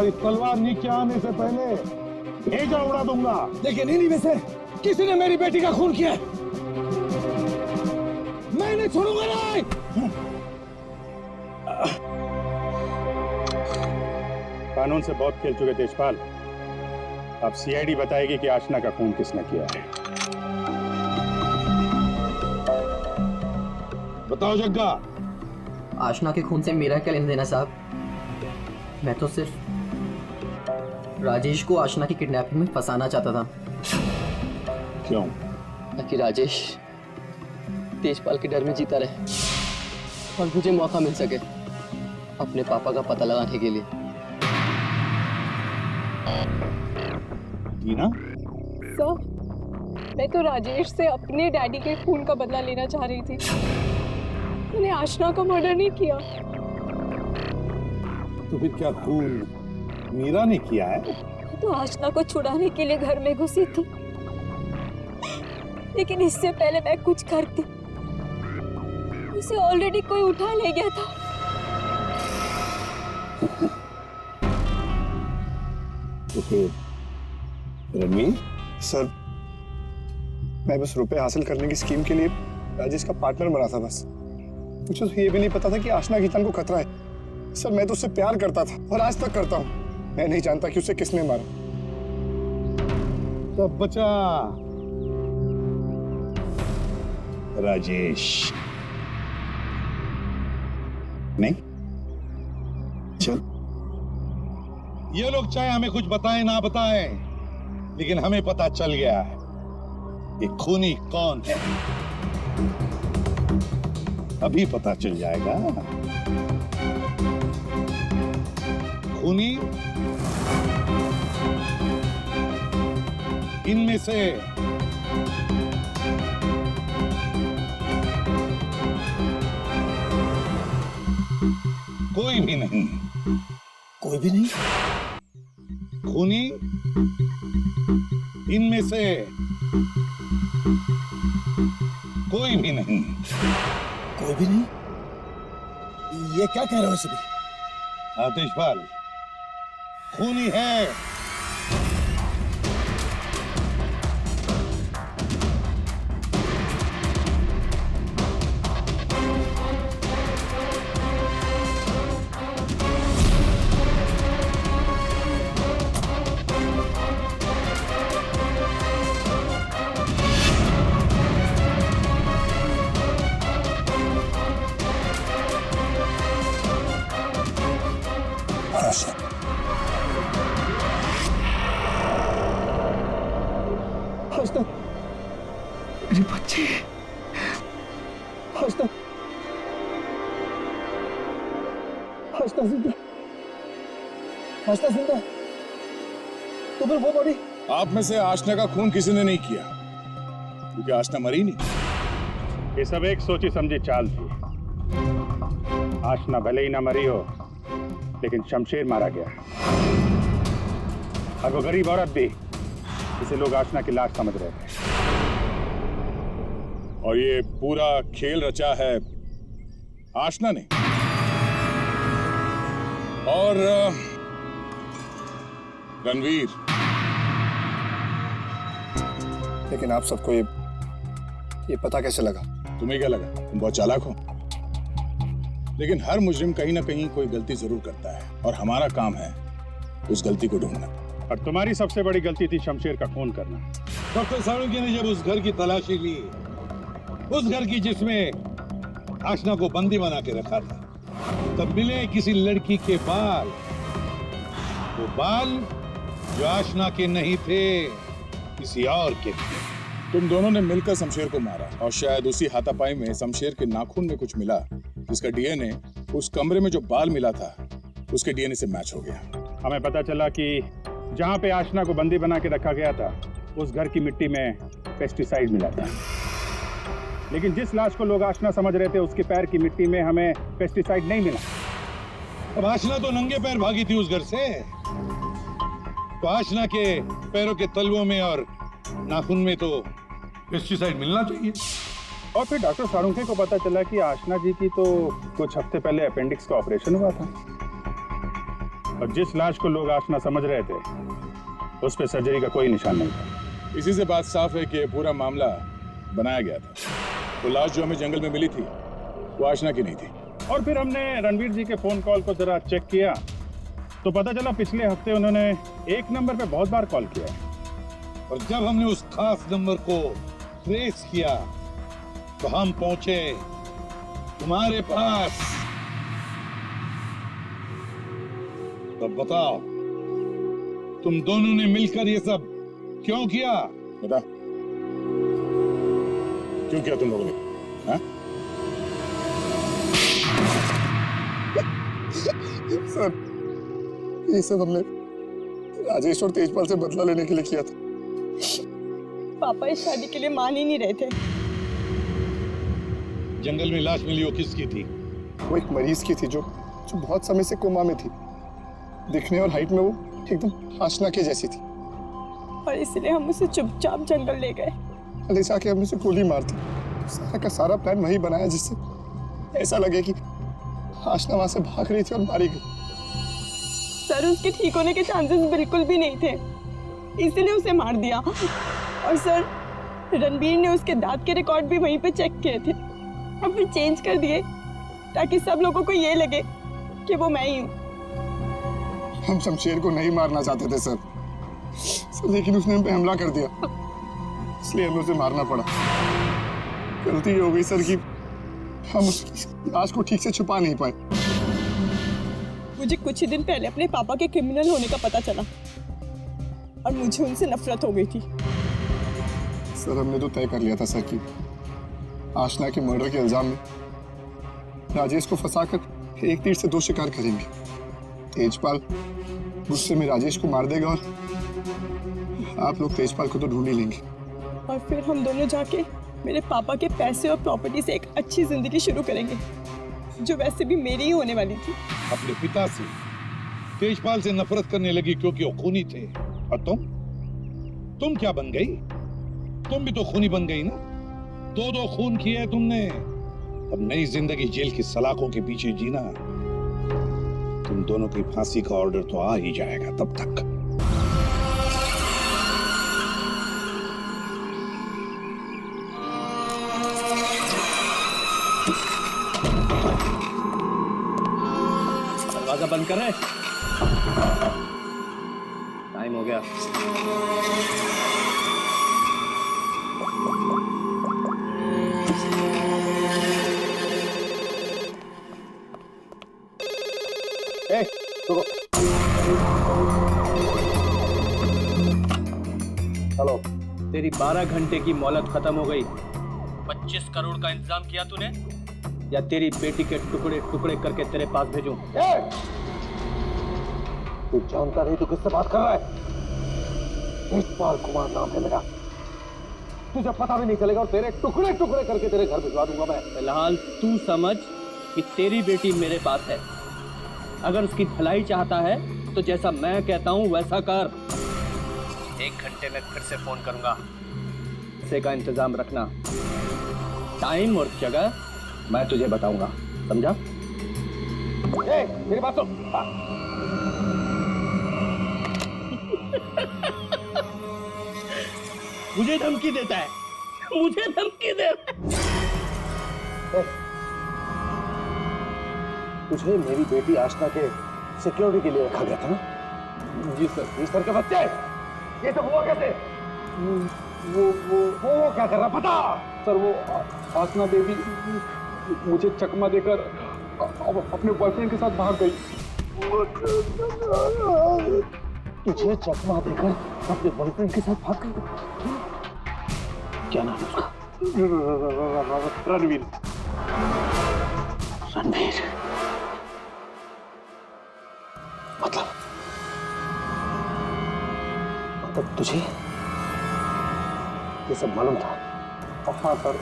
और इस तलवार नीचे आने से पहले भेजा उड़ा दूंगा। लेकिन नहीं वैसे किसी ने मेरी बेटी का खून किया, मैं नहीं छोड़ूंगा। नहीं, कानून से बहुत खेल चुके तेजपाल। अब सीआईडी बताएगी कि आशना का खून किसने किया है। बताओ जग्गा। आशना के खून से मेरा क्या लेना देना साहब? मैं तो सिर्फ राजेश को आशना की किडनैपिंग में फंसाना चाहता था। क्यों? ताकि राजेश तेजपाल के डर में जीता रहे और मुझे मौका मिल सके अपने पापा का पता लगाने के लिए। टीना? सर, मैं तो राजेश से अपने डैडी के खून का बदला लेना चाह रही थी। मैंने आशना का मर्डर नहीं किया। तो फिर क्या खून मीरा ने किया है? तो आशना को छुड़ाने के लिए घर में घुसी थी, लेकिन इससे पहले मैं कुछ करती उसे ऑलरेडी कोई उठा ले गया था। तो फिर रणवीर? सर, मैं बस रुपए हासिल करने की स्कीम के लिए राजेश का पार्टनर बना था। बस मुझे तो ये भी नहीं पता था कि आशना की जान को खतरा है। सर, मैं तो उससे प्यार करता था और आज तक करता हूँ। मैं नहीं जानता कि उसे किसने मारा। सब बचा राजेश। नहीं चल, ये लोग चाहे हमें कुछ बताएं ना बताएं, लेकिन हमें पता चल गया है ये खूनी कौन है। अभी पता चल जाएगा। खूनी इनमें से कोई भी नहीं। कोई भी नहीं? खूनी इनमें से कोई भी नहीं। कोई भी नहीं? ये क्या कह रहे हो सभी? तेजपाल, खूनी है आशना, मेरी बच्ची। आशना, आशना जिंदा। आशना जिंदा। तो फिर वो बॉडी? आप में से आशना का खून किसी ने नहीं किया, क्योंकि आशना मरी नहीं। ये सब एक सोची समझी चाल थी। आशना भले ही ना मरी हो, लेकिन शमशेर मारा गया। और वो गरीब औरत भी, इसे लोग आशना की लाश समझ रहे थे। और ये पूरा खेल रचा है आशना ने। और रणवीर। लेकिन आप सबको ये पता कैसे लगा? तुम्हें क्या लगा तुम बहुत चालाक हो? लेकिन हर मुजरिम कहीं ना कहीं कोई गलती जरूर करता है, और हमारा काम है उस गलती को ढूंढना। और तुम्हारी सबसे बड़ी गलती थी शमशेर का खून करना। डॉक्टर साळुंखे ने जब उस घर की तलाशी ली, उस घर की जिसमें आशना को बंदी बना के रखा था, तब मिले किसी लड़की के बाल। वो बाल जो आशना के नहीं थे, किसी और के थे। तुम दोनों ने मिलकर शमशेर को मारा, और शायद उसी हाथापाई में शमशेर के नाखून में कुछ मिला, जिसका डीएनए उस कमरे में जो बाल मिला था उसके डीएनए से मैच हो गया। हमें पता चला कि जहां पे आशना को बंदी बना के रखा गया था, उस घर की मिट्टी में पेस्टिसाइड मिला था। लेकिन जिस लाश को लोग आशना समझ रहे थे, उसके पैर की मिट्टी में हमें पेस्टिसाइड नहीं मिला। अब आशना तो नंगे पैर भागी थी उस घर से, तो आशना के पैरों के तलवों में और नाखून में तो पेस्टिसाइड मिलना चाहिए। और फिर डॉक्टर साळुंखे को पता चला कि आशना जी की तो कुछ हफ्ते पहले अपेंडिक्स का ऑपरेशन हुआ था। और जिस लाश को लोग आशना समझ रहे थे उस पे सर्जरी का कोई निशान नहीं था। इसी से बात साफ है कि ये पूरा मामला बनाया गया था। तो लाश जो हमें जंगल में मिली थी वो आशना की नहीं थी। और फिर हमने रणवीर जी के फोन कॉल को जरा चेक किया तो पता चला पिछले हफ्ते उन्होंने एक नंबर पे बहुत बार कॉल किया है। और जब हमने उस खास नंबर को ट्रेस किया तो हम पहुंचे तुम्हारे पास। तब बताओ, तुम दोनों ने मिलकर ये सब क्यों किया? बता क्यों किया तुम लोगों ने? हाँ? सर, ये सब हमने राजेश और तेजपाल से बदला लेने के लिए किया था। पापा इस शादी के लिए मान ही नहीं रहे थे। जंगल में लाश मिली वो किसकी थी? वो एक मरीज की थी जो बहुत समय से कोमा में थी। दिखने और हाइट में वो एकदम आशना के जैसी थी। और इसलिए हम उसे चुपचाप जंगल ले गए। ले जाके हमने उसे गोली मार दी। सारा का सारा प्लान वही बनाया जिससे ऐसा लगे कि आशना वहां से भाग रही थी और मारी गई। सर, उसके ठीक होने के चांसेस बिल्कुल भी नहीं थे, इसीलिए उसे मार दिया। और सर, रणबीर ने उसके दांत के रिकॉर्ड भी वहीं पे चेक किए थे और फिर चेंज कर दिए ताकि सब लोगों को ये लगे कि वो मैं ही हूँ। हम शमशेर को नहीं मारना चाहते थे सर, लेकिन उसने हम पे हमला कर दिया, इसलिए हमें उसे मारना पड़ा। गलती ये हो गई सर कि हम उसकी लाश को ठीक से छुपा नहीं पाए। मुझे कुछ ही दिन पहले अपने पापा के क्रिमिनल होने का पता चला और मुझे उनसे नफरत हो गई थी। सर, हमने तो तय कर लिया था सर कि आशना के मर्डर के इल्जाम में राजेश को फंसाकर एक तीर से दो शिकार करेंगे। तेजपाल गुस्से में राजेश को मार देगा और आप लोग तेजपाल को तो ढूंढ ही लेंगे। और फिर हम दोनों जाके मेरे पापा के पैसे और प्रॉपर्टी से एक अच्छी जिंदगी शुरू करेंगे, जो वैसे भी मेरी ही होने वाली थी। अपने पिता से, तेजपाल से नफरत करने लगी क्योंकि वो खूनी थे। और तुम क्या बन गई? तुम भी तो खूनी बन गई ना। दो खून किए तुमने। अब नई जिंदगी जेल की सलाखों के पीछे जीना। तुम दोनों की फांसी का ऑर्डर तो आ ही जाएगा तब तक। दरवाजा बंद कर रहे? टाइम हो गया। हेलो, तेरी 12 घंटे की मोहलत खत्म हो गई। 25 करोड़ का इंतजाम किया तूने या तेरी बेटी के टुकड़े टुकड़े करके तेरे पास भेजूं? तू जानता नहीं तू किससे बात कर रहा है? तेजपाल कुमार नाम है मेरा। तुझे पता भी नहीं चलेगा और तेरे टुकड़े टुकड़े करके तेरे घर भिजवा दूंगा मैं। फिलहाल तू समझ कि तेरी बेटी मेरे पास है। अगर उसकी भलाई चाहता है तो जैसा मैं कहता हूं वैसा कर। 1 घंटे में फिर से फोन करूंगा। पैसे का इंतजाम रखना। टाइम और जगह मैं तुझे बताऊंगा, समझा? मेरी बात सुन। मुझे धमकी देता है, मुझे धमकी दे रहा है। तुझे मेरी बेटी आशना के सिक्योरिटी के लिए रखा गया था ना? जी सर। जी सर के बच्चे, ये सब हुआ कैसे? वो क्या कर रहा पता? सर, वो आसना देवी मुझे चकमा देकर अपने बॉयफ्रेंड के साथ भाग गई। तुझे चकमा देकर अपने बॉयफ्रेंड के साथ भाग गई? क्या नाम है उसका? रणवीर। रणवीर मतलब तुझे ये सब मालूम था? हाँ सर।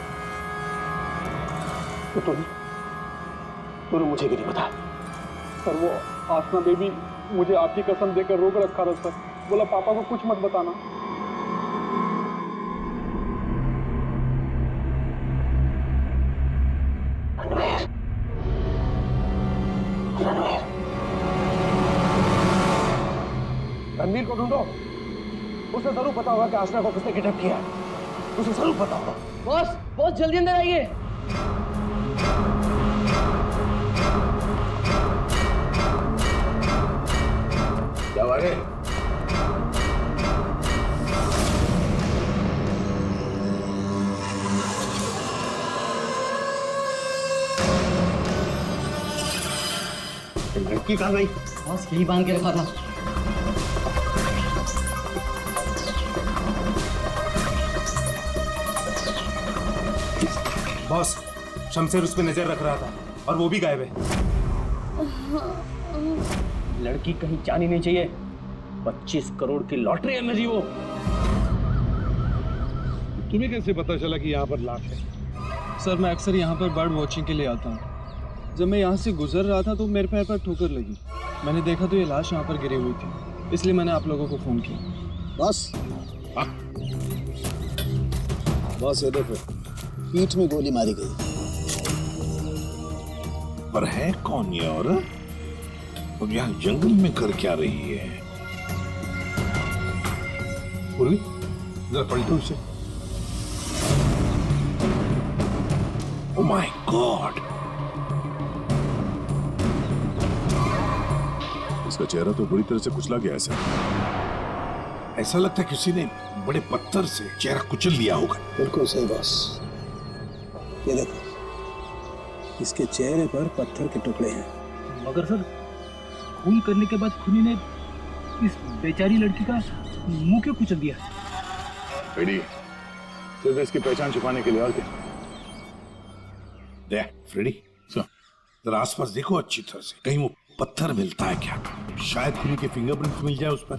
तो तूने मुझे क्यों नहीं बताया? सर, वो आसना बेबी मुझे आपकी कसम देकर रोक रखा था सर। बोला पापा को कुछ मत बताना। रणवीर, रणवीर रणवीर को ढूंढो, उसे जरूर पता होगा कि आशना को किसने किडनैप किया है, उसे जरूर पता होगा। बॉस बॉस जल्दी अंदर आइए। क्या बात है? लड़की कहाँ गई? बॉस यही बांध के रखा था। बॉस, शमशेर उस पर नजर रख रहा था और वो भी गायब है। लड़की कहीं जानी नहीं चाहिए। 25 करोड़ की लॉटरी है मेरी वो। तुम्हें कैसे पता चला कि यहाँ पर लाश है? सर मैं अक्सर यहाँ पर बर्ड वॉचिंग के लिए आता हूँ। जब मैं यहाँ से गुजर रहा था तो मेरे पैर पर ठोकर लगी। मैंने देखा तो ये लाश यहाँ पर गिरी हुई थी, इसलिए मैंने आप लोगों को फोन किया। बस बस ये देखो, पीठ में गोली मारी गई। पर है कौन ये औरत? और यहाँ जंगल में कर क्या रही है? पूर्वी, जरा पलटो उसे। Oh my God! इसका चेहरा तो बुरी तरह से कुचला गया है सर। ऐसा लगता है किसी ने बड़े पत्थर से चेहरा कुचल लिया होगा। बिल्कुल सही बॉस। ये देखो, इसके चेहरे पर पत्थर के टुकड़े हैं। मगर सर खून करने के बाद खूनी ने इस बेचारी लड़की का मुंह क्यों कुचल दिया? फ्रेडी, सिर्फ इसकी पहचान छुपाने के लिए, और क्या? देख फ्रेडी, जरा आसपास देखो अच्छी तरह से, कहीं वो पत्थर मिलता है क्या? शायद खूनी के फिंगरप्रिंट मिल जाए उस पर।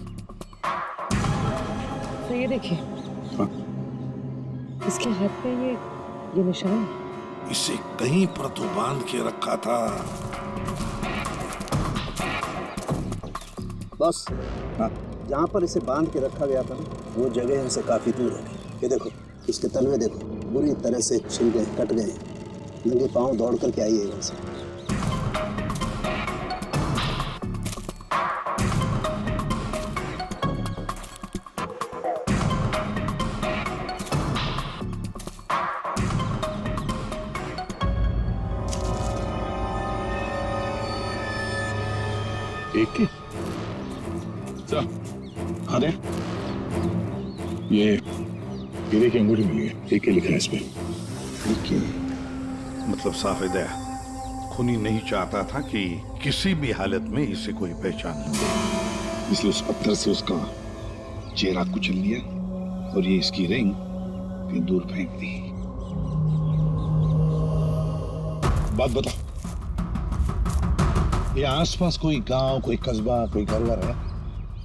तो ये देखिए, इसके हाथ पे ये निशान है। इसे कहीं पर तो बांध के रखा था। बस जहाँ पर इसे बांध के रखा गया था वो जगह हमसे काफी दूर है। ये देखो, इसके तलवे देखो, बुरी तरह से छिल गए, कट गए। नंगे पांव दौड़ करके आई है यहाँ से। एक की सर, हाँ दे। ये हीरे की अंगूठी मिली है, एक के लिखा है इस पे। मतलब साफ है, खूनी नहीं चाहता था कि किसी भी हालत में इसे कोई पहचान ले, इसलिए उस पत्थर से उसका चेहरा कुचल लिया और ये इसकी रिंग फिर दूर फेंक दी। बात बता, ये आसपास कोई गांव, कोई कस्बा, कोई घर है?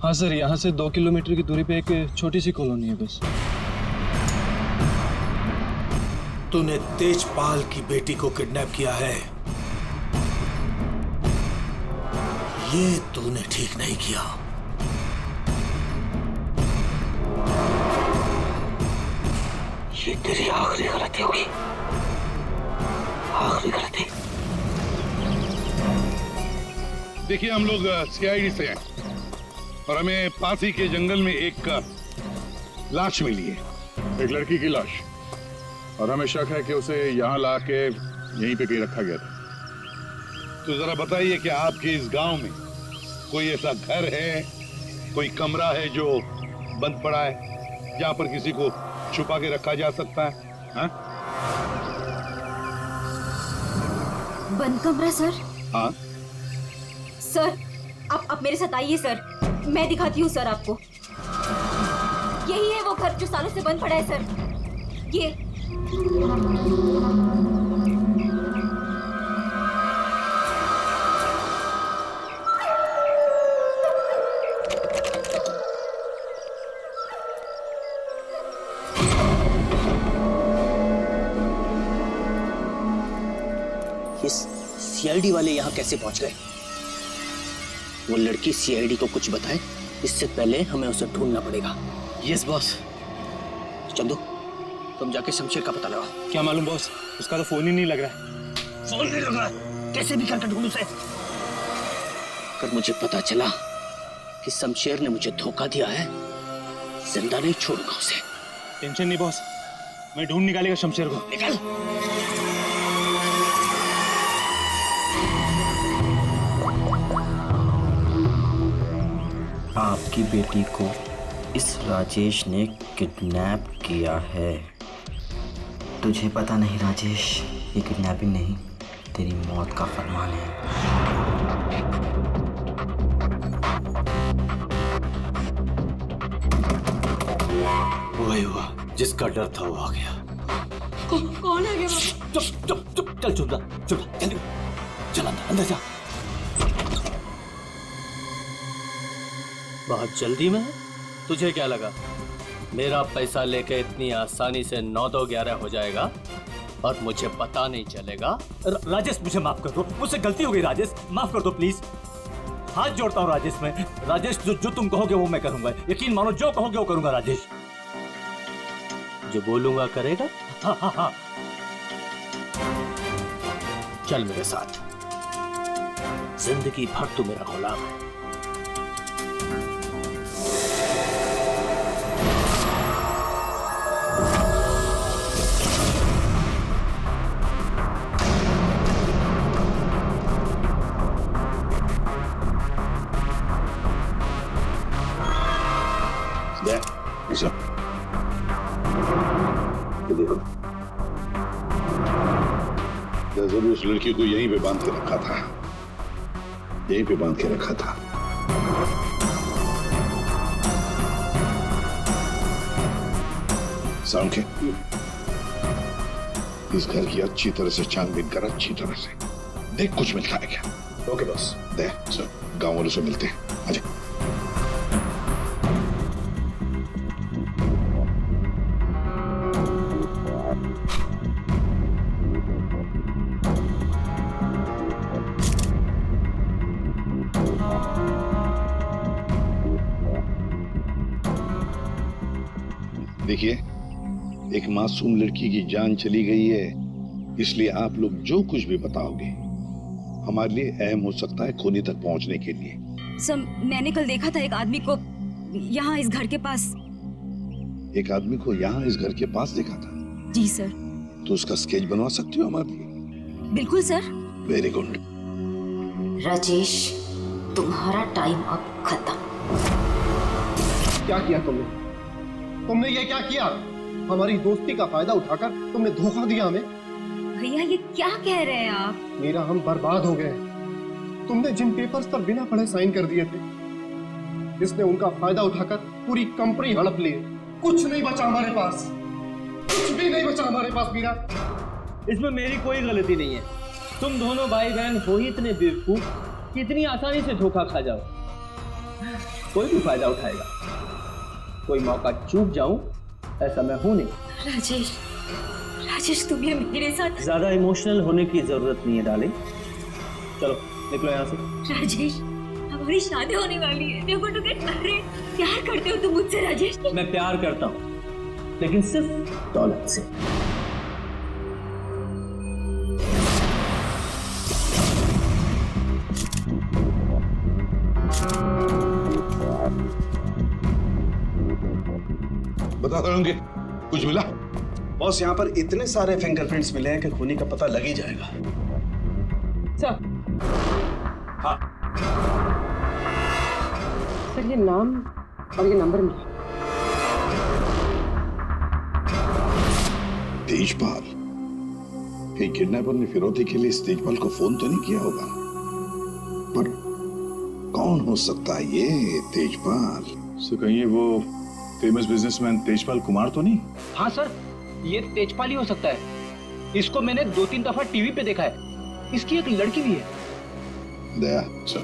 हाँ सर, यहाँ से 2 किलोमीटर की दूरी पे एक छोटी सी कॉलोनी है बस। तूने तेजपाल की बेटी को किडनैप किया है, ये तूने ठीक नहीं किया। ये तेरी आखिरी गलती होगी, आखिरी गलती। देखिए, हम लोग सीआईडी से हैं और हमें पास ही के जंगल में एक लाश मिली है, एक लड़की की लाश, और हमें शक है कि उसे यहाँ ला के यहीं पे कहीं रखा गया था। तो जरा बताइए कि आपके इस गांव में कोई ऐसा घर है, कोई कमरा है जो बंद पड़ा है, जहां पर किसी को छुपा के रखा जा सकता है? हाँ? बंद कमरा सर? हाँ सर, आप मेरे साथ आइए सर, मैं दिखाती हूँ सर आपको। यही है वो घर जो सालों से बंद पड़ा है सर। ये सीआईडी वाले यहाँ कैसे पहुंच गए? वो लड़की सीआईडी को कुछ बताए इससे पहले हमें उसे ढूंढना पड़ेगा। Yes boss. चंदू, तुम जाके शमशेर का पता लगाओ। क्या मालूम बॉस, उसका तो फोन ही नहीं लग रहा है। फोन नहीं लग रहा, कैसे भी करके ढूंढूं उसे। अगर मुझे पता चला कि शमशेर ने मुझे धोखा दिया है, जिंदा नहीं छोड़ूंगा उसे। टेंशन नहीं बॉस, मैं ढूंढ निकालेगा शमशेर को। निकल। आपकी बेटी को इस राजेश ने किडनैप किया है। तुझे पता नहीं राजेश, ये किडनैपिंग नहीं, तेरी मौत का फरमान है। वही हुआ जिसका डर था, वो आ गया। कौन आ गया बाबा? चुप चुप चुप, चल चुप चुप, जल्दी चल अंदर जा। बहुत जल्दी में? तुझे क्या लगा मेरा पैसा लेके इतनी आसानी से 9-2-11 हो जाएगा और मुझे पता नहीं चलेगा? राजेश मुझे माफ कर दो, मुझसे गलती हो गई राजेश, माफ कर दो प्लीज। हाथ जोड़ता हूँ राजेश, मैं राजेश जो तुम कहोगे वो मैं करूंगा, यकीन मानो जो कहोगे वो करूंगा राजेश। जो बोलूंगा करेगा? हाँ हाँ हाँ। चल मेरे साथ, जिंदगी भर तू मेरा गुलाम है। देखो, जरूर उस लड़की को यहीं पे बांध के रखा था, यहीं पे बांध के रखा था। सामके, इस घर की अच्छी तरह से छानबीन कर, अच्छी तरह से देख कुछ मिलता है क्या। Okay boss. दे सब गांव वालों से मिलते हैं। आजा। देखिए, एक मासूम लड़की की जान चली गई है, इसलिए आप लोग जो कुछ भी बताओगे हमारे लिए अहम हो सकता है खूनी तक पहुंचने के लिए। सर, मैंने कल देखा था एक आदमी को यहाँ इस घर के पास। एक आदमी को यहाँ इस घर के पास देखा था? जी सर। तो उसका स्केच बनवा सकती हो हमारे लिए? बिल्कुल सर। Very good. राजेश, तुम्हारा टाइम अब खत्म। क्या किया तुमने? तुमने ये क्या किया? हमारी दोस्ती का फायदा उठाकर तुमने धोखा दिया हमें। भैया ये क्या कह रहे हैं आप? मीरा, हम बर्बाद हो गए। तुमने जिन पेपर्स पर बिना पढ़े साइन कर दिए थे, इसने उनका फायदा उठाकर पूरी कंपनी हड़प ली। कुछ नहीं बचा हमारे पास, कुछ भी नहीं बचा हमारे पास मीरा। इसमें मेरी कोई गलती नहीं है। तुम दोनों भाई बहन हो ही इतने बेवकूफ कि इतनी आसानी से धोखा खा जाओ। कोई भी फायदा उठाएगा, कोई मौका चूक जाऊं ऐसा मैं हूं नहीं। राजेश, राजेश तुम ये मेरे साथ। ज्यादा इमोशनल होने की जरूरत नहीं है डार्लिंग। चलो निकलो यहाँ से। राजेश, हमारी शादी होने वाली है। देखो तो अरे प्यार करते हो तुम मुझसे राजेश? मैं प्यार करता हूँ, लेकिन सिर्फ दौलत से। बता दोगे कुछ मिला? बॉस, यहाँ पर इतने सारे फिंगरप्रिंट्स मिले हैं कि खूनी का पता लग ही जाएगा। सर। हाँ सर, ये नाम और ये नंबर मिला। तेजपाल। कहीं किडनैपर ने फिरौती के लिए इस तेजपाल को फोन तो नहीं किया होगा, पर कौन हो सकता है ये तेजपाल? सो कहीं ये वो फेमस बिजनेसमैन तेजपाल कुमार तो नहीं? हाँ सर, ये तेजपाल ही हो सकता है। इसको मैंने 2-3 दफा टीवी पे देखा है। इसकी एक लड़की भी है। दया, चल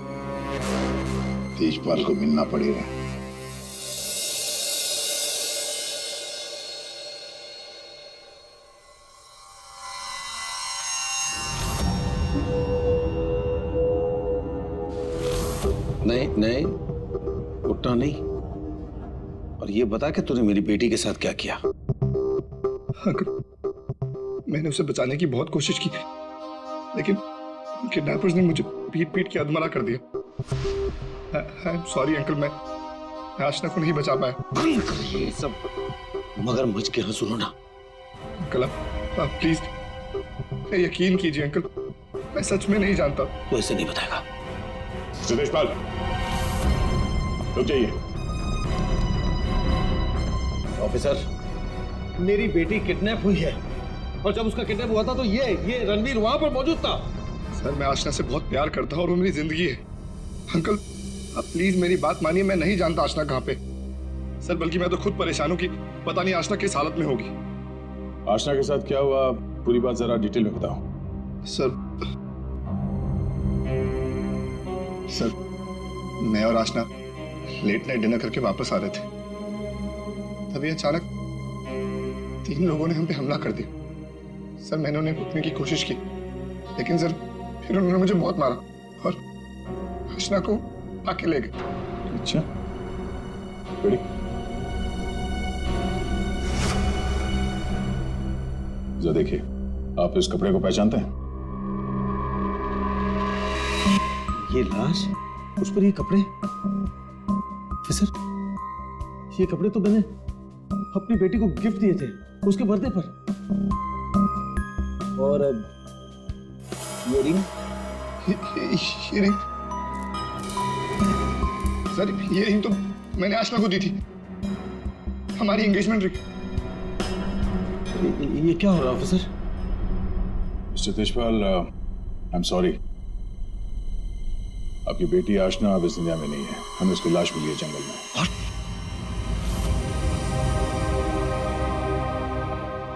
तेजपाल को मिलना पड़ेगा। नहीं नहीं, उठना नहीं। और ये बता कि तूने मेरी बेटी के साथ क्या किया? मैंने उसे बचाने की बहुत कोशिश की, लेकिन किडनैपर्स ने मुझे पीट पीट के अधमरा कर दिया। आई एम सॉरी अंकल, मैं आशना को नहीं बचा पाया। ये सब मगर मुझ के यहाँ सुनो ना। अंकल आप प्लीज यकीन कीजिए अंकल, मैं सच में नहीं जानता। वो ऐसे नहीं बताएगा। सुदेशपाल, रुक जाइए। ऑफिसर, मेरी बेटी किडनैप हुई है और जब उसका किडनैप हुआ था तो ये रणवीर वहां पर मौजूद था। सर मैं आशना से बहुत प्यार करता हूँ और वो मेरी जिंदगी है। अंकल आप प्लीज मेरी बात मानिए, मैं नहीं जानता आशना कहाँ पे। सर बल्कि मैं तो खुद परेशान हूँ कि पता नहीं आशना किस हालत में होगी। आशना के साथ क्या हुआ, पूरी बात जरा डिटेल में बताओ। सर मैं और आशना लेट नाइट डिनर करके वापस आ रहे थे, तभी अचानक 3 लोगों ने हम पे हमला कर दिया। सर मैंने उन्हें रोकने की कोशिश की, लेकिन सर फिर उन्होंने मुझे बहुत मारा और आशना को आके ले गए। अच्छा, रेडी? जरा देखिए, आप इस कपड़े को पहचानते हैं? ये लाश, उस पर ये कपड़े। ऑफिसर, ये कपड़े तो मैंने अपनी बेटी को गिफ्ट दिए थे उसके बर्थडे पर। और ये रिंग, सर ये रिंग तो मैंने आशना को दी थी, हमारी एंगेजमेंट रिंग। ये क्या हो रहा है officer? Mister Tejpal, I am sorry, आपकी बेटी आशना अब इस दुनिया में नहीं है। हमें उसकी लाश मिली है जंगल में।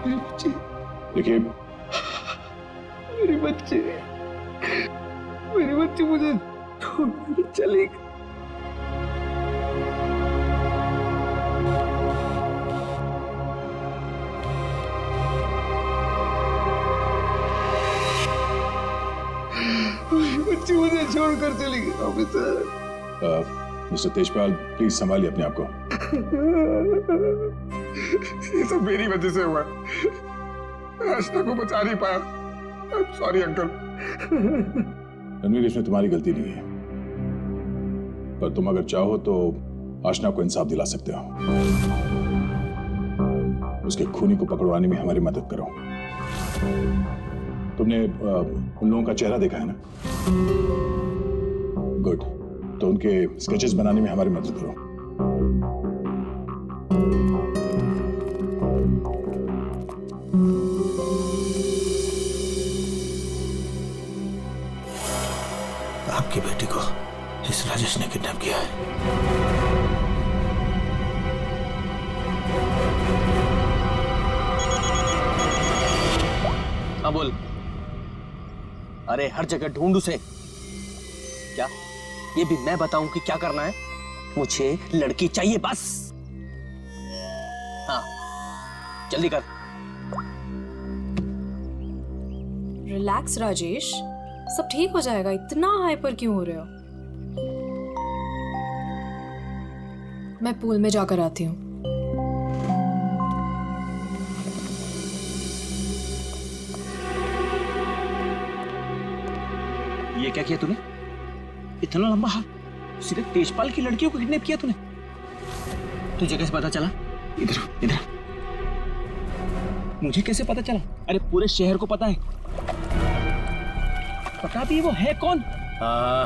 मेरी बच्ची, देखिए मेरी बच्ची, मेरी बच्ची मुझे छोड़ चली गई। बच्ची मुझे छोड़कर चली गई ऑफिसर। मिस्टर तेजपाल प्लीज संभालिए अपने आप को। ये सब मेरी वजह से हुआ, मैं आशना को बचा नहीं पाया। I am sorry uncle. Ranveer, इसमें तुम्हारी गलती नहीं है, पर तुम अगर चाहो तो आशना को इंसाफ दिला सकते हो। उसके खूनी को पकड़वाने में हमारी मदद करो। तुमने उन लोगों का चेहरा देखा है ना? गुड, तो उनके स्केचेस बनाने में हमारी मदद करो। आपकी बेटी को इस राजेश ने किडनैप किया है। हाँ बोल। अरे हर जगह ढूंढ उसे। क्या ये भी मैं बताऊं कि क्या करना है? मुझे लड़की चाहिए बस। हाँ जल्दी कर। रिलैक्स राजेश, सब ठीक हो जाएगा। इतना हाइपर क्यों हो रहे हो? मैं पूल में जाकर आती हूँ। ये क्या किया तूने? इतना लंबा हाथ, सीधे तेजपाल की लड़कियों को किडनैप किया तूने? तुझे कैसे पता चला? इधर इधर। मुझे कैसे पता चला? अरे पूरे शहर को पता है। पता भी वो है कौन? हाँ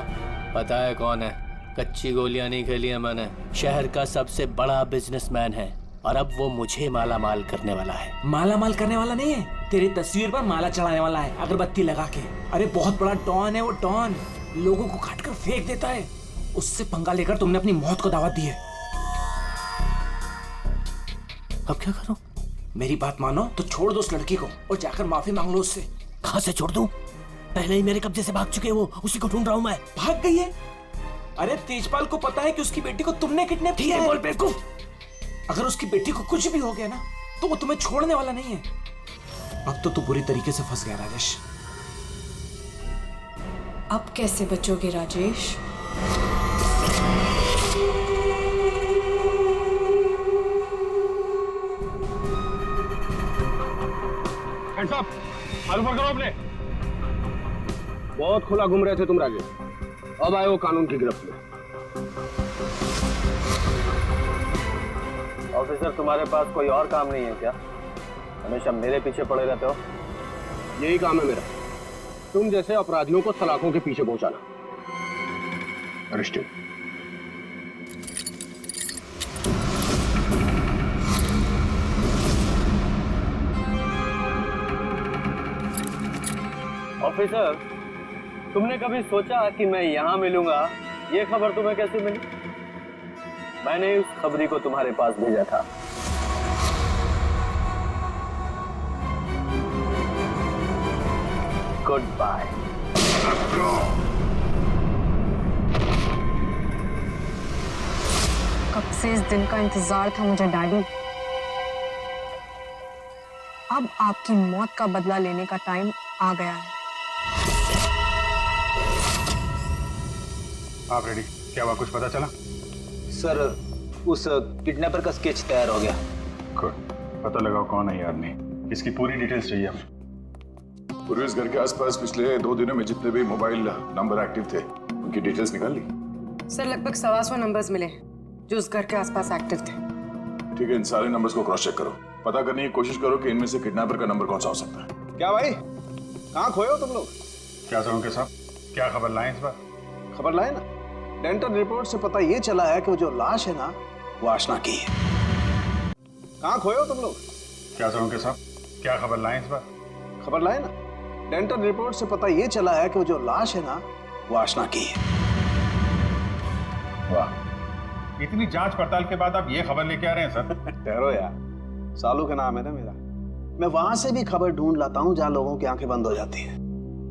पता है कौन है। कच्ची गोलियां नहीं खेली है मैंने। शहर का सबसे बड़ा बिजनेसमैन है और अब वो मुझे माला माल करने वाला है। माला माल करने वाला नहीं है, तेरी तस्वीर पर माला चढ़ाने वाला है, अगरबत्ती लगा के। अरे बहुत बड़ा डॉन है वो, डॉन। लोगों को काट कर फेंक देता है। उससे पंगा लेकर तुमने अपनी मौत को दावत दी है। अब क्या करूं? मेरी बात मानो तो छोड़ दो उस लड़की को और जाकर माफी मांग लो उससे। कहां से छोड़ दूं? पहले ही मेरे कब्जे से भाग चुके हैं वो, उसी को ढूंढ रहा हूं मैं। भाग गई है? अरे तेजपाल को पता है कि उसकी बेटी को तुमने किडनैप किया है। बोल बेवकूफ। अगर उसकी बेटी को कुछ भी हो गया ना तो वो तुम्हें छोड़ने वाला नहीं है। अब तो तू बुरी तरीके से फंस गया राजेश। अब कैसे बचोगे राजेश? हैंड्स अप, हाथ ऊपर करो अपने। बहुत खुला घूम रहे थे तुम राजेश, अब आए हो कानून की गिरफ्त में। ऑफिसर, तुम्हारे पास कोई और काम नहीं है क्या? हमेशा मेरे पीछे पड़े रहते हो। यही काम है मेरा, तुम जैसे अपराधियों को सलाखों के पीछे पहुंचाना। अरेस्टेड। ऑफिसर, तुमने कभी सोचा कि मैं यहाँ मिलूंगा? ये खबर तुम्हें कैसे मिली? मैंने उस खबरी को तुम्हारे पास भेजा था। Goodbye. कब से इस दिन का इंतजार था मुझे डैडी। अब आपकी मौत का बदला लेने का टाइम आ गया है। आप रेडी? क्या हुआ, कुछ पता चला? सर, उस किडनैपर का स्केच तैयार हो गया। गुड, पता लगाओ कौन है ये आदमी। इसकी पूरी डिटेल्स चाहिए हमें। पूरे इस घर के आसपास पिछले 2 दिनों में जितने भी मोबाइल नंबर एक्टिव थे, उनकी डिटेल्स निकाल ली? सर, लगभग 125 नंबर्स मिले जो उस घर के आसपास एक्टिव थे। ठीक है, इन सारे नंबर्स को क्रॉस चेक करो। पता करने की कोशिश करो कि इनमें से किडनैपर का नंबर कौन सा हो सकता है। क्या भाई, कहाँ खोए हो तुम लोग? क्या सरों के साथ क्या खबर लाए इस बार? खबर लाए ना, डेंटल रिपोर्ट से पता ये चला है कि वो जो लाश है ना, वो आशना की है। कहाँ खोए हो तुम लोग? क्या सरों के साथ क्या खबर लाए इस बार? खबर लाए ना, डेंटल रिपोर्ट से पता ये चला है कि वो जो लाश है ना, वो आशना की है। वाह, इतनी जांच पड़ताल के बाद आप ये खबर लेके आ रहे हैं सर? ठहरो यार, सालू का नाम है ना मेरा। मैं वहां से भी खबर ढूंढ लाता हूँ जहाँ लोगों की आंखें बंद हो जाती हैं।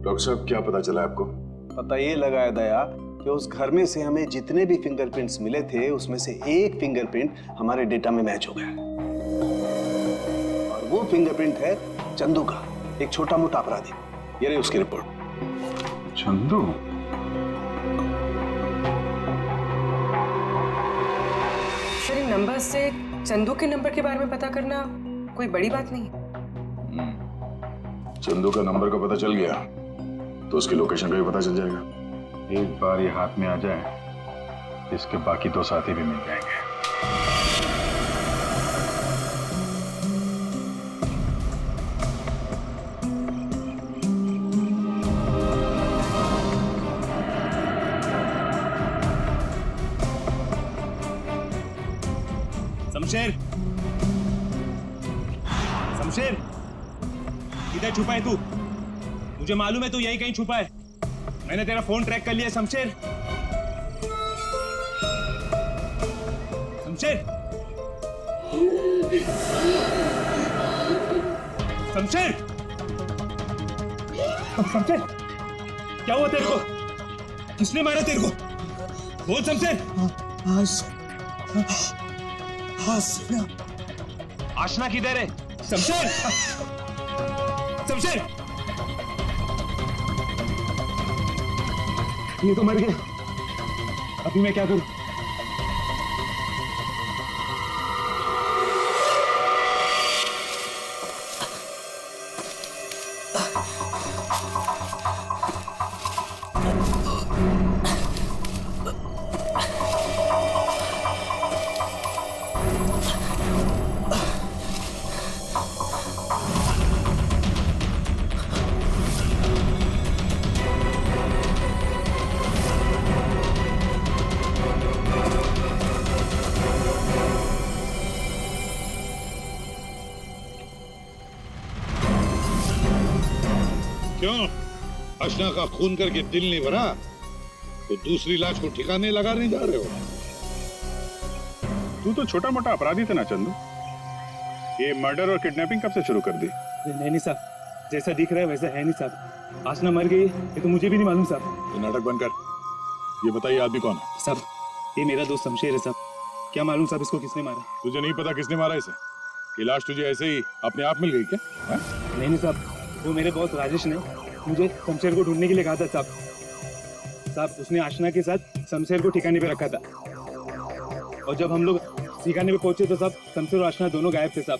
डॉक्टर साहब, क्या पता चला आपको? पता ये लगा है दया कि उस घर में से हमें जितने भी फिंगरप्रिंट्स मिले थे, उसमें से एक फिंगरप्रिंट हमारे डेटा में मैच हो गया। और वो फिंगरप्रिंट है चंदू का, एक छोटा मोटा अपराधी। ये रही उसकी रिपोर्ट। चंदू? सर, इन नंबर से चंदू के नंबर के बारे में पता करना कोई बड़ी बात नहीं। चंदू का नंबर का पता चल गया तो उसकी लोकेशन का भी पता चल जाएगा। एक बार ये हाथ में आ जाए, इसके बाकी 2 साथी भी मिल जाएंगे। शमशेर, शमशेर, किधर छुपा है तू? मुझे मालूम है तू यही कहीं छुपा है। मैंने तेरा फोन ट्रैक कर लिया शमशेर। शमशेर, शमशेर, शमशेर, क्या हुआ तेरे को? किसने मारा तेरे को? बोल शमशेर। आशना किधर है? शमशेर, शमशेर, ये तो मर गया। अभी मैं क्या करूं? क्यों? अशना का खून करके दिल नहीं भरा तो दूसरी लाश को ठिकाने लगा नहीं जा रहे हो? तू तो छोटा मोटा अपराधी था ना चंदू। ये मर्डर और किडनैपिंग कब से शुरू कर दी? नहीं साहब, जैसा दिख रहा है वैसा है नहीं साहब। आशना मर गई ये तो मुझे भी नहीं मालूम साहब। ये नाटक बंद कर। ये बताइए आदमी कौन है? साहब, ये मेरा दोस्त शमशेर है साहब। क्या मालूम साहब इसको किसने मारा? तुझे नहीं पता किसने मारा इसे? ये लाश तुझे ऐसे ही अपने आप मिल गई क्या? नहीं साहब, वो मेरे दोस्त राजेश ने मुझे शमशेर को ढूंढने के लिए कहा था साहब। साहब, उसने आशना के साथ शमशेर को ठिकाने पे रखा था और जब हम लोग ठिकाने पे पहुंचे तो साहब शमशेर और आशना दोनों गायब थे साहब।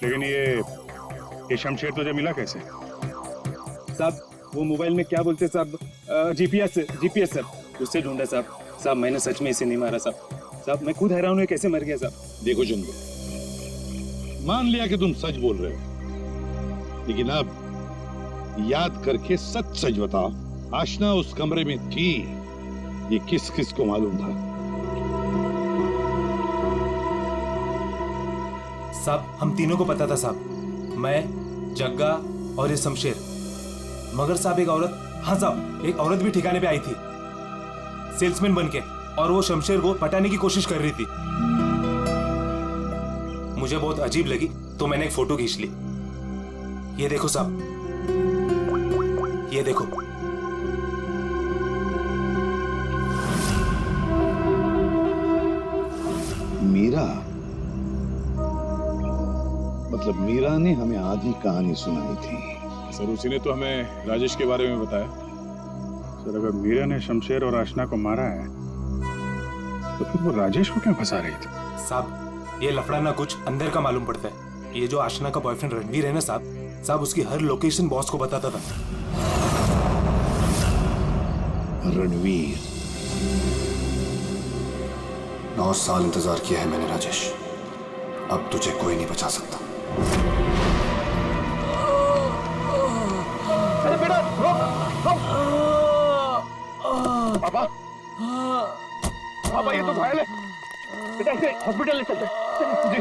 लेकिन ये शमशेर तुझे मिला कैसे? साहब, वो मोबाइल में क्या बोलते साहब, जीपीएस सर, उससे ढूंढा साहब। साहब मैंने सच में इसे नहीं मारा साहब। साहब मैं खुद हैरान हूँ कैसे मर गया साहब। देखो चंदू, मान लिया कि तुम सच बोल रहे हो, लेकिन अब याद करके सच सच बताओ, आशना उस कमरे में थी, ये किस किस को मालूम था? साहब हम तीनों को पता था साहब, मैं, जग्गा और ये शमशेर। मगर साहब एक औरत, हाँ साहब एक औरत भी ठिकाने पे आई थी सेल्समैन बनके, और वो शमशेर को पटाने की कोशिश कर रही थी। मुझे बहुत अजीब लगी तो मैंने एक फोटो खींच ली। ये देखो साहब, ये देखो। मीरा, मतलब मीरा ने हमें आधी कहानी सुनाई थी। सर उसी ने तो हमें राजेश के बारे में बताया। सर अगर मीरा ने शमशेर और आशना को मारा है तो फिर वो राजेश को क्यों फंसा रही थी? साहब ये लफड़ा ना कुछ अंदर का मालूम पड़ता है। ये जो आशना का बॉयफ्रेंड रणवीर है ना साहब उसकी हर लोकेशन बॉस को बताता था। रणवीर, 9 साल इंतजार किया है मैंने राजेश, अब तुझे कोई नहीं बचा सकता। अरे बेटा पापा, पापा ये तो घायल है, बेटा इसे हॉस्पिटल ले चलते हैं। जी।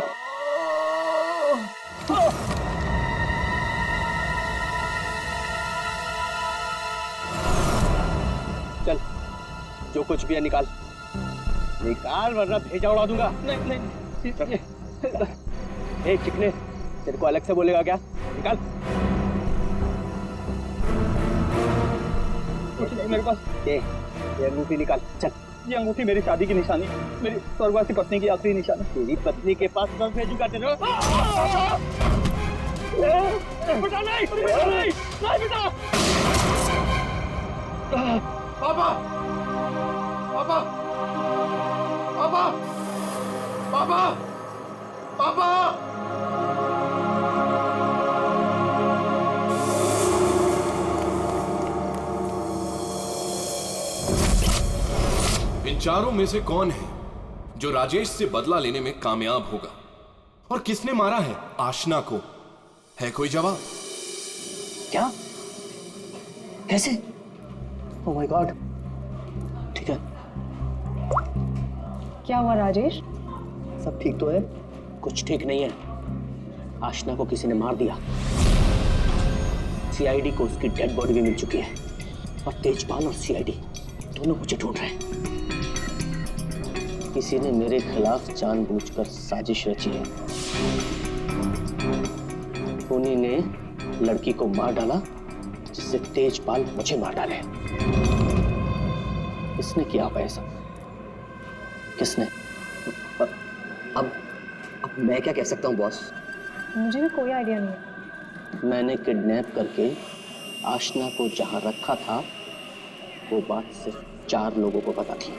चल जो कुछ भी है निकाल वरना भेजा उड़ा दूंगा। नहीं ए चिकने, तेरे को अलग से बोलेगा क्या? निकाल। कुछ नहीं मेरे पास। ये अंगूठी निकाल। चल। ये अंगूठी मेरी शादी की निशानी, मेरी स्वर्गवासी पत्नी की आखिरी निशानी। तेरी पत्नी के पास मैं भेजूंगा तेरे। बेटा नहीं, बेटा नहीं, नहीं बेटा। पापा, पापा, पापा, पापा, पापा। इन चारों में से कौन है जो राजेश से बदला लेने में कामयाब होगा, और किसने मारा है आशना को? है कोई जवाब? क्या? कैसे? Oh my God. ठीक है। क्या हुआ राजेश? सब ठीक तो है? कुछ ठीक नहीं है। आशना को किसी ने मार दिया। सीआईडी को उसकी डेड बॉडी भी मिल चुकी है, और तेजपाल और सीआईडी दोनों मुझे ढूंढ रहे हैं। किसी ने मेरे खिलाफ जानबूझकर साजिश रची है। उन्हीं ने लड़की को मार डाला जिससे तेजपाल मुझे मार डाले। किसने किया होगा ऐसा? किसने? अब मैं क्या कह सकता हूँ बॉस? मुझे भी कोई आइडिया नहीं है। मैंने किडनैप करके आशना को जहां रखा था वो बात सिर्फ 4 लोगों को पता थी।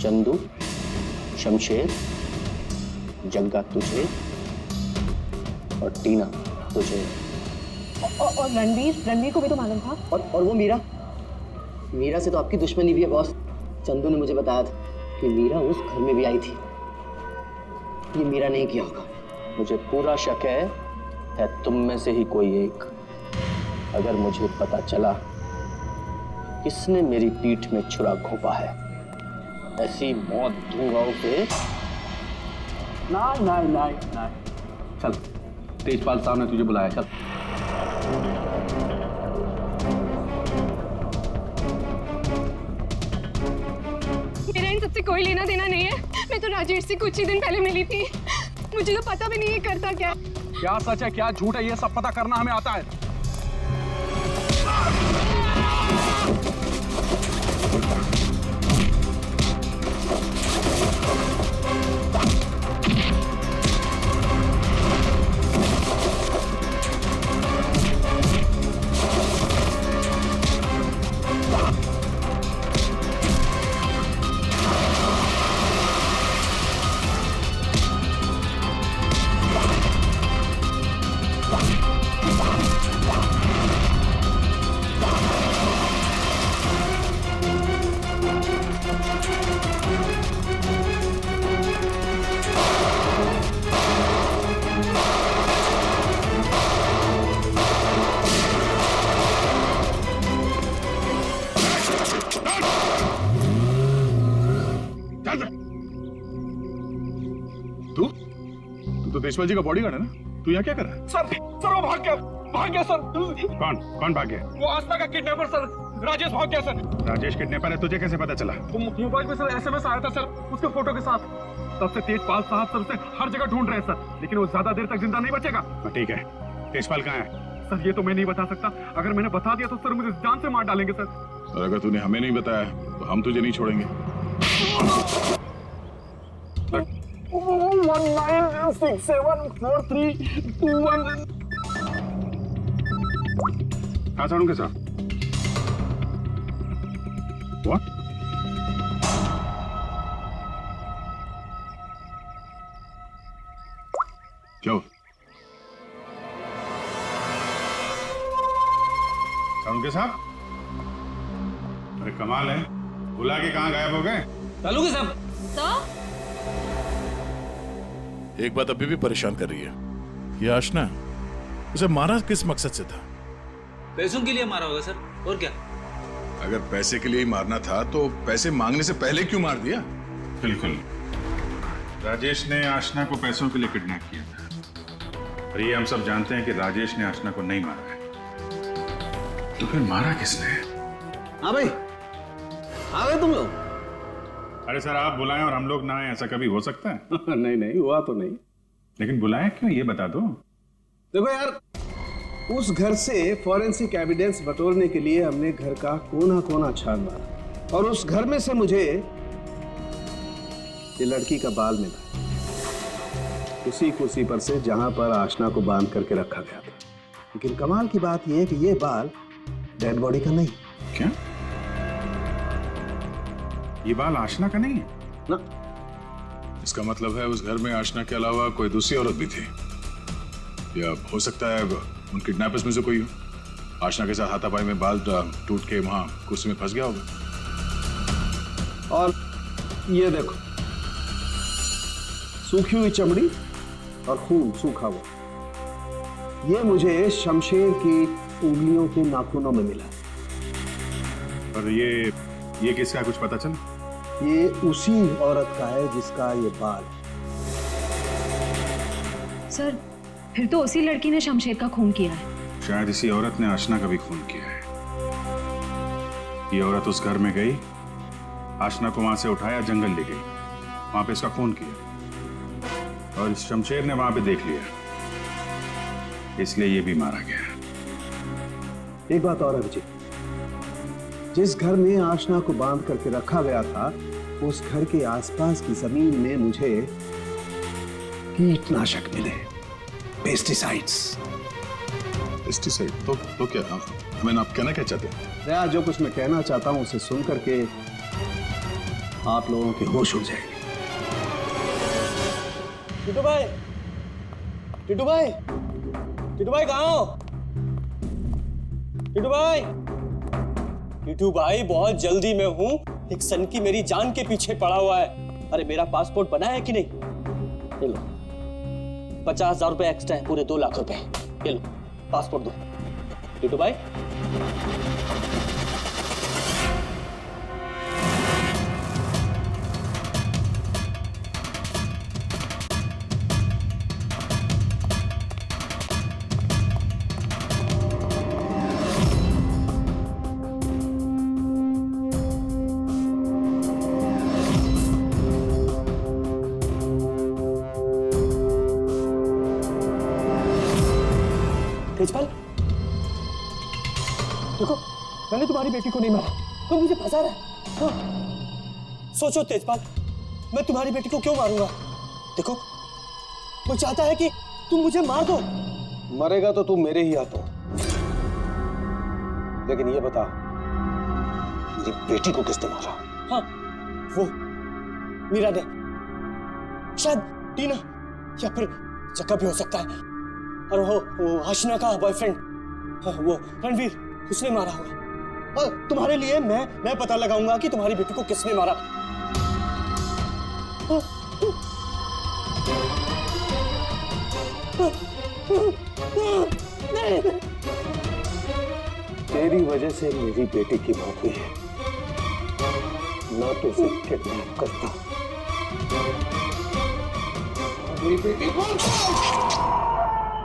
चंदू, शमशेर, जग्गा तुझे, और टीना तुझे। और रणवीर को भी तो मालूम था। और वो मीरा से तो आपकी दुश्मनी भी है बॉस। चंदू ने मुझे बताया था कि मीरा उस घर में भी आई थी। ये मीरा नहीं किया होगा। मुझे पूरा शक है तुम में से ही कोई एक। अगर मुझे पता चला किसने मेरी पीठ में छुरा घोंपा है, ऐसी मौत दूंगा उसे। नहीं। चल, तेजपाल साहब ने तुझे बुलाया, चल। मेरा इन सबसे कोई लेना देना नहीं है। मैं तो राजेश से कुछ ही दिन पहले मिली थी। मुझे तो पता भी नहीं है करता क्या है। क्या सच है क्या झूठ है ये सब पता करना हमें आता है। तेजपाल जी का बॉडीगार्ड है ना? तू यहाँ क्या कर रहा है? सर वो भाग गया सर। कौन भाग गया? वो आस्था का किडनैपर सर, राजेश भाग गया सर। राजेश किडनैपर है, तुझे कैसे पता चला? मोबाइल में सर SMS आया था सर, उसके फोटो के साथ। तब से तेजपाल साहब सर उसे हर जगह ढूंढ रहे हैं सर, लेकिन वो ज्यादा देर तक जिंदा नहीं बचेगा। ठीक है, तेजपाल कहाँ है? सर ये तो मैं नहीं बता सकता, अगर मैंने बता दिया तो सर मुझे जान से मार डालेंगे सर। और अगर तूने हमें नहीं बताया तो हम तुझे नहीं छोड़ेंगे। 19674321। कहाँ से उनके साथ? What? क्या हुआ? उनके साथ? अरे कमाल है, बुला के कहाँ गायब हो गए? तालुके साहब। एक बात अभी भी परेशान कर रही है, ये आशना उसे मारा किस मकसद से था? पैसों के लिए मारा होगा सर, और क्या? अगर पैसे के लिए ही मारना था तो पैसे मांगने से पहले क्यों मार दिया? बिल्कुल, राजेश ने आशना को पैसों के लिए किडनैप किया था, और ये हम सब जानते हैं कि राजेश ने आशना को नहीं मारा है। तो फिर मारा किसने? हाँ भाई, आ गए तुम लोग? अरे सर, आप बुलाएं और हम लोग ना आए, ऐसा कभी हो सकता है? नहीं हुआ तो नहीं। लेकिन बुलाएं क्यों, ये बता दो। देखो यार, उस घर से फॉरेंसिक एविडेंस बटोरने के लिए हमने घर का कोना कोना छान मारा, और उस घर में से मुझे ये लड़की का बाल मिला, उसी पर से जहां पर आशना को बांध करके रखा गया था। लेकिन कमाल की बात यह है कि ये बाल डेड बॉडी का नहीं। क्या? ये बाल आशना का नहीं है ना? इसका मतलब है उस घर में आशना के अलावा कोई दूसरी औरत भी थी, या हो सकता है उन किडनैपर्स में से कोई हो। आशना के साथ हाथापाई में बाल टूट के वहां कुर्सी में फंस गया होगा। और ये देखो, सूखी हुई चमड़ी और खून सूखा हुआ, ये मुझे शमशेर की उंगलियों के नाखूनों में मिला। और ये किसका कुछ पता चला? ये उसी औरत का है जिसका ये बाल। सर, फिर तो उसी लड़की ने शमशेर का खून किया है। शायद इसी औरत ने आशना का भी खून किया है। ये औरत उस घर में गई, आशना को वहां से उठाया, जंगल ले गई, वहां पे इसका खून किया, और इस शमशेर ने वहां पे देख लिया, इसलिए ये भी मारा गया। एक बात और अभिजीत, जिस घर में आशना को बांध करके रखा गया था, उस घर के आसपास की जमीन में मुझे कीटनाशक मिले, पेस्टिसाइड्स। पेस्टिसाइड? तो क्या हमें आप कहना क्या चाहते हैं? यार, जो कुछ मैं कहना चाहता हूं उसे सुन करके आप लोगों के होश उड़ जाएंगे। टिटू भाई, टिटू भाई, टिटू भाई कहाँ हो? टिटू भाई, टिटू भाई बहुत जल्दी में हूँ, एक सनकी मेरी जान के पीछे पड़ा हुआ है। अरे मेरा पासपोर्ट बना है कि नहीं? ये लो, 50,000 रुपए एक्स्ट्रा है, पूरे 2 लाख रुपए। ये लो पासपोर्ट दो। टिटू भाई, तेजपाल, देखो मैंने तुम्हारी बेटी को नहीं मारा, तो मुझे फंसा रहा है। हाँ। सोचो तेजपाल, मैं तुम्हारी बेटी को क्यों मारूंगा? देखो, वो चाहता है कि तुम मुझे मार दो। मरेगा तो तू मेरे ही हाथों। लेकिन ये बता, मेरी बेटी को किसने मारा? हाँ, वो मीरा ने, शायद टीना, या फिर जक्का भी हो सकता है। और वो आशना का बॉयफ्रेंड, वो रणवीर, उसने मारा होगा। और तुम्हारे लिए मैं पता लगाऊंगा कि तुम्हारी बेटी को किसने मारा। तेरी वजह से मेरी बेटी की मौत हुई है, ना तो उसे किडनैप करता, मेरी बेटी को